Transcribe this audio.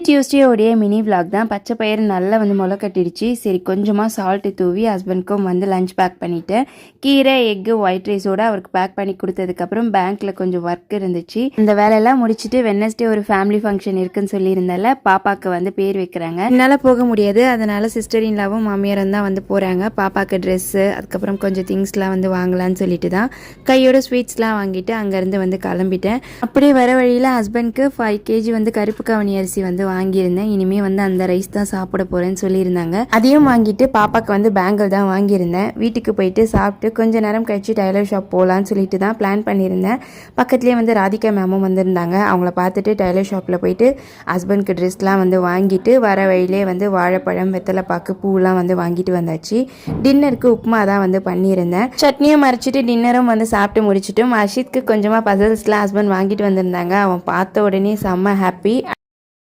Tuesday உடைய mini vlog தான். பச்சை பயிறு நல்லா வந்து முளை கட்டிடுச்சு. சரி கொஞ்சமாக சால்ட்டு தூவி ஹஸ்பண்ட்க்கும் வந்து லஞ்ச் பேக் பண்ணிவிட்டேன். கீரை எக்கு ஒயிட் ரைஸோடு அவருக்கு பேக் பண்ணி கொடுத்ததுக்கப்புறம் பேங்க்கில் கொஞ்சம் ஒர்க் இருந்துச்சு. இந்த வேலையெல்லாம் முடிச்சுட்டு வெட்னஸ்டே ஒரு ஃபேமிலி ஃபங்க்ஷன் இருக்குன்னு சொல்லியிருந்தால பாப்பாவுக்கு வந்து பேர் வைக்கிறாங்க. என்னால் போக முடியாது, அதனால் சிஸ்டர் இன்லாவும் மாமியாரும் தான் வந்து போகிறாங்க. பாப்பாவுக்கு ட்ரெஸ்ஸு அதுக்கப்புறம் கொஞ்சம் திங்ஸ்லாம் வந்து வாங்கலான்னு சொல்லிட்டு தான் கையோட ஸ்வீட்ஸ்லாம் வாங்கிட்டு அங்கேருந்து வந்து கிளம்பிட்டேன். அப்படியே வர வழியில் ஹஸ்பண்ட்க்கு 5 kg வந்து கருப்பு கவனி அரிசி வந்து வாங்கியிருந்தேன். இனிமேல் வந்து அந்த ரைஸ் தான் சாப்பிட போகிறேன்னு சொல்லியிருந்தாங்க. அதையும் வாங்கிட்டு பாப்பாவுக்கு வந்து பேங்கிள் தான் வாங்கியிருந்தேன். வீட்டுக்கு போயிட்டு சாப்பிட்டு கொஞ்ச நேரம் கழிச்சு டைலர் ஷாப் போகலான்னு சொல்லிட்டு தான் பிளான் பண்ணியிருந்தேன். பக்கத்துலேயே வந்து ராதிகா மேமும் வந்திருந்தாங்க. அவங்கள பார்த்துட்டு டைலர் ஷாப்பில் போயிட்டு ஹஸ்பண்ட்க்கு ட்ரெஸ்லாம் வந்து வாங்கிட்டு வர வழியிலே வந்து வாழைப்பழம் வெத்தலை பாக்கு பூலாம் வந்து வாங்கிட்டு வந்தாச்சு. டின்னருக்கு உப்புமா தான் வந்து பண்ணியிருந்தேன். சட்னியும் மறைச்சிட்டு டின்னரும் வந்து சாப்பிட்டு முடிச்சிட்டோம். அஷித்க்கு கொஞ்சமாக பசல்ஸ்லாம் ஹஸ்பண்ட் வாங்கிட்டு வந்திருந்தாங்க. அவன் பார்த்த உடனே செம்ம ஹாப்பி.